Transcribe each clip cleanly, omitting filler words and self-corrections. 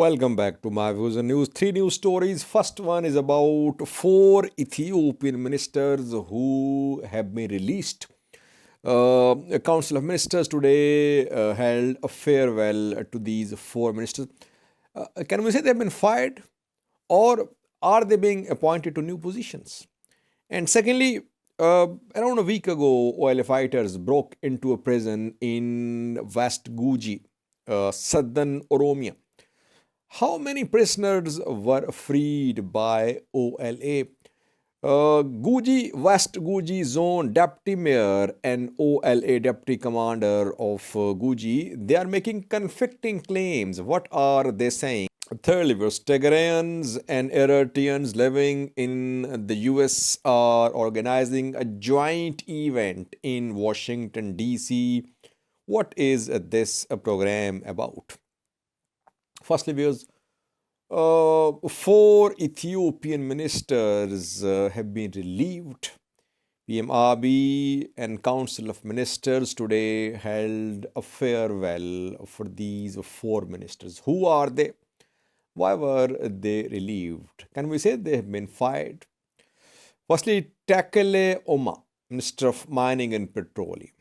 Welcome back to my views and news. Three news stories. First one is about four Ethiopian ministers who have been released. A Council of Ministers today held a farewell to these four ministers. Can we say they've been fired, or are they being appointed to new positions? And secondly, around a week ago, OLA fighters broke into a prison in West Guji, southern Oromia. How many prisoners were freed by OLA? West Guji Zone Deputy Mayor and OLA Deputy Commander of Guji, they are making conflicting claims. What are they saying? Thirdly, Tigrayans and Eritreans living in the US are organizing a joint event in Washington, D.C. What is this program about? Firstly, viewers, four Ethiopian ministers have been relieved. PM Abiy and Council of Ministers today held a farewell for these four ministers. Who are they? Why were they relieved? Can we say they have been fired? Firstly, Tigrayan-Eritrean, Minister of Mining and Petroleum.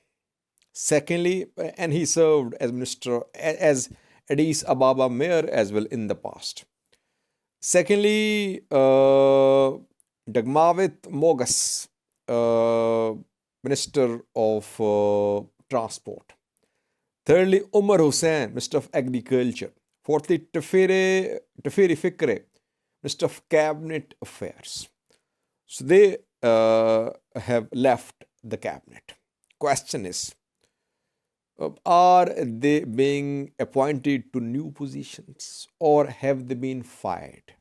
Secondly, and he served as Addis Ababa mayor as well in the past. Secondly, Dagmawit Mogas, Minister of Transport. Thirdly, Umar Hussain, Minister of Agriculture. Fourthly, Tafiri Fikre, Minister of Cabinet Affairs. So they have left the cabinet. Question is, are they being appointed to new positions, or have they been fired?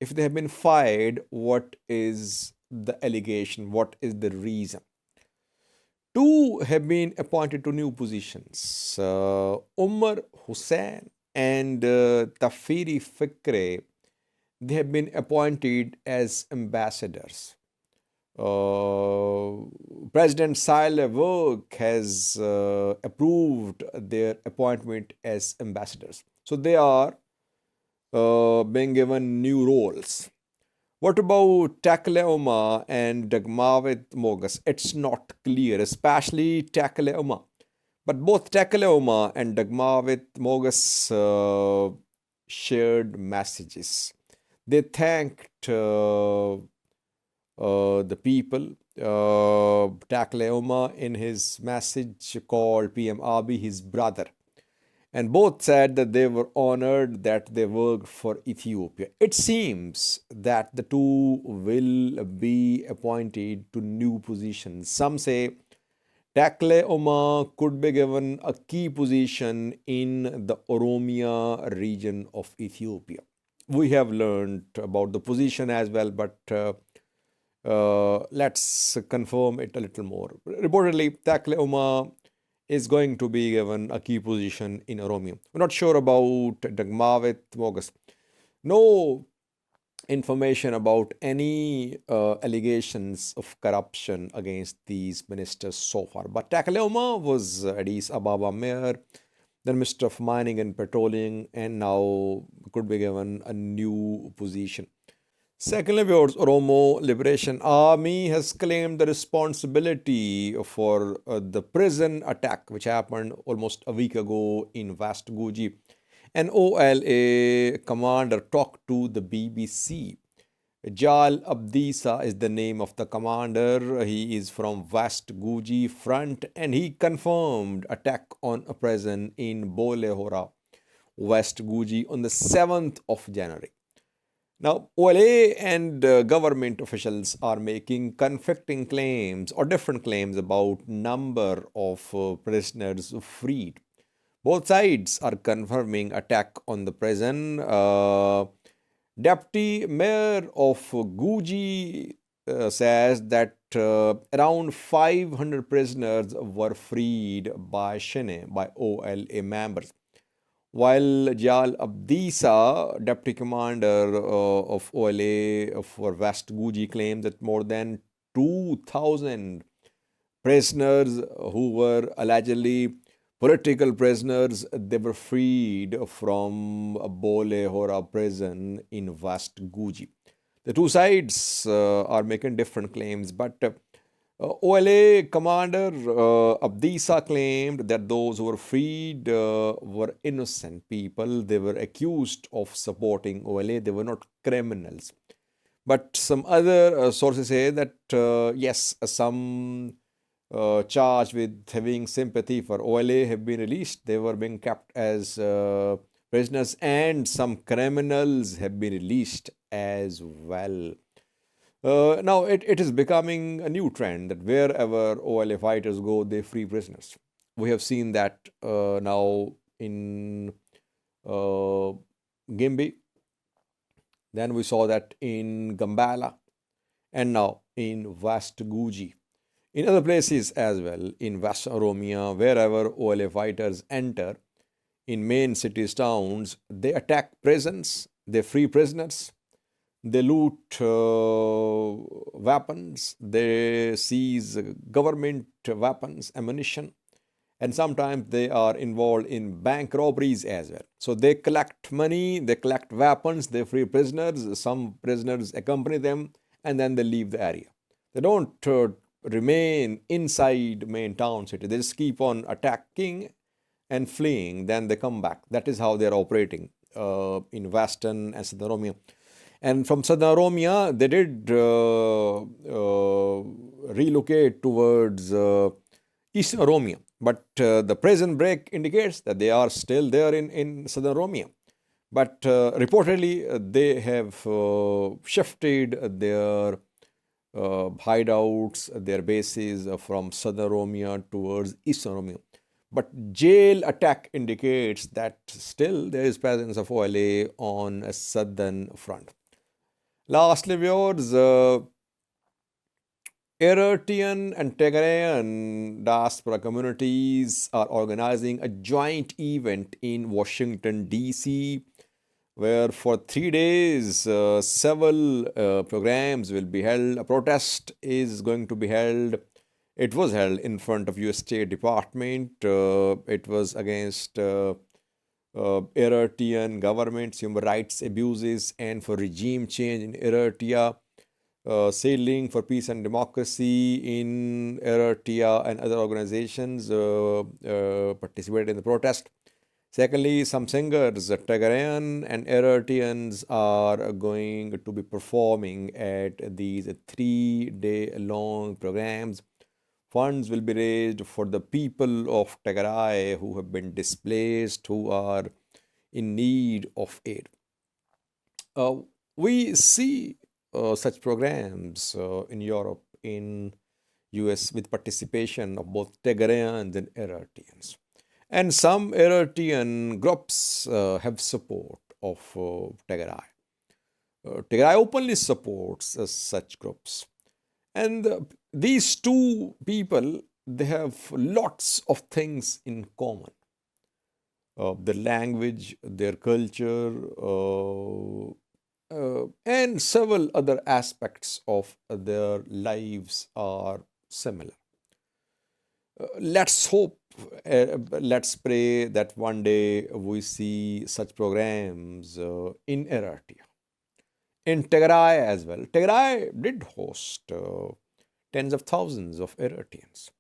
If they have been fired, what is the allegation? What is the reason? Two have been appointed to new positions. Umar Hussain and Tafiri Fikre, they have been appointed as ambassadors. President Sahle Work has approved their appointment as ambassadors. So they are being given new roles. What about Tigrayan-Eritrean and Dagmawit Mogas? It's not clear, especially Tigrayan-Eritrean. But both Tigrayan-Eritrean and Dagmawit Mogas shared messages. They thanked the people. Tigrayan-Eritrean in his message called PM Abiy his brother. And both said that they were honored that they worked for Ethiopia. It seems that the two will be appointed to new positions. Some say Tigrayan-Eritrean could be given a key position in the Oromia region of Ethiopia. We have learned about the position as well, but let's confirm it a little more. Reportedly, Tigrayan-Eritrean is going to be given a key position in Oromia. We're not sure about Dagmawit Mogas. No information about any allegations of corruption against these ministers so far. But Tigrayan-Eritrean was Addis Ababa mayor, then Minister of Mining and Petroleum, and now could be given a new position. Secondly, viewers, Oromo Liberation Army has claimed the responsibility for the prison attack which happened almost a week ago in West Guji. An OLA commander talked to the BBC. Jal Abdisa is the name of the commander. He is from West Guji front, and he confirmed attack on a prison in Bolehora, West Guji on the 7th of January. Now, OLA and government officials are making conflicting claims or different claims about number of prisoners freed. Both sides are confirming attack on the prison. Deputy Mayor of Guji says that around 500 prisoners were freed by Shine, by OLA members. While Jal Abdisa, Deputy Commander of OLA for West Guji, claims that more than 2,000 prisoners who were allegedly Political prisoners, they were freed from a Bole Hora prison in West Guji. The two sides are making different claims, but OLA commander Abdisa claimed that those who were freed were innocent people. They were accused of supporting OLA. They were not criminals. But some other sources say that yes, some charged with having sympathy for OLA have been released. They were being kept as prisoners, and some criminals have been released as well. Now, it is becoming a new trend that wherever OLA fighters go, they free prisoners. We have seen that now in Gimbi, then we saw that in Gambala, and now in West Guji. In other places as well, in West Oromia, wherever OLA fighters enter, in main cities, towns, they attack prisons, they free prisoners, they loot weapons, they seize government weapons, ammunition, and sometimes they are involved in bank robberies as well. So they collect money, they collect weapons, they free prisoners, some prisoners accompany them, and then they leave the area. They don't remain inside main town city. They just keep on attacking and fleeing, then they come back. That is how they are operating in Western and Southern Oromia. And from Southern Oromia, they did relocate towards Eastern Oromia. But the prison break indicates that they are still there in Southern Oromia. But reportedly, they have shifted their hideouts, their bases from Southern Oromia towards Eastern Oromia. But jail attack indicates that still there is presence of OLA on a southern front. Lastly, viewers, Eritrean and Tigrayan diaspora communities are organizing a joint event in Washington, D.C., where for 3 days several programs will be held. A protest is going to be held. It was held in front of U.S. State Department. It was against Eritrean government's human rights abuses and for regime change in Eritrea, sailing for peace and democracy in Eritrea, and other organizations participated in the protest. Secondly, some singers, Tigrayan and Eritreans, are going to be performing at these 3-day-long programs. Funds will be raised for the people of Tigray who have been displaced, who are in need of aid. We see such programs in Europe, in US, with participation of both Tigrayans and Eritreans. And some Eritrean groups have support of Tigray. Tigray openly supports such groups. And these two people, they have lots of things in common. Their language, their culture, and several other aspects of their lives are similar. Let's hope, let's pray that one day we see such programs in Eritrea, in Tigray as well. Tigray did host tens of thousands of Eritreans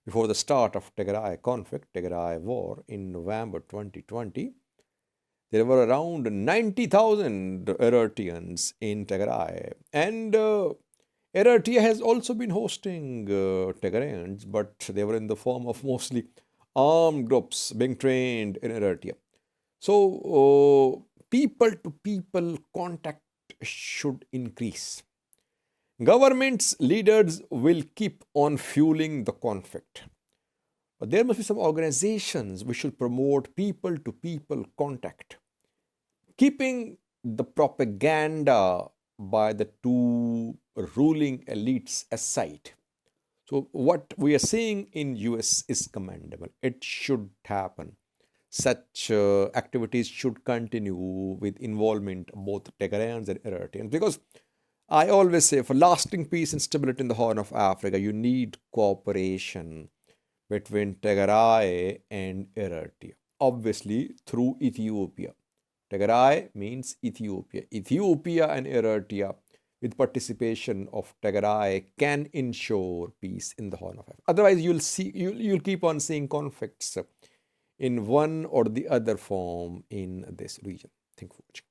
before the start of Tigray conflict, Tigray war in November 2020. There were around 90,000 Eritreans in Tigray, and Eritrea has also been hosting Tigrayans, but they were in the form of mostly armed groups being trained in Eritrea. So, people-to-people contact should increase. Governments, leaders will keep on fueling the conflict. But there must be some organizations which should promote people-to-people contact, keeping the propaganda by the two ruling elites aside. So what we are seeing in US is commendable. It should happen. Such activities should continue with involvement of both Tigrayans and Eritreans, because I always say for lasting peace and stability in the Horn of Africa, you need cooperation between Tigray and Eritrea, obviously through Ethiopia. Tigray means Ethiopia. Ethiopia and Eritrea, with participation of Tigray, can ensure peace in the Horn of Africa. Otherwise, you'll keep on seeing conflicts in one or the other form in this region. Thank you for watching.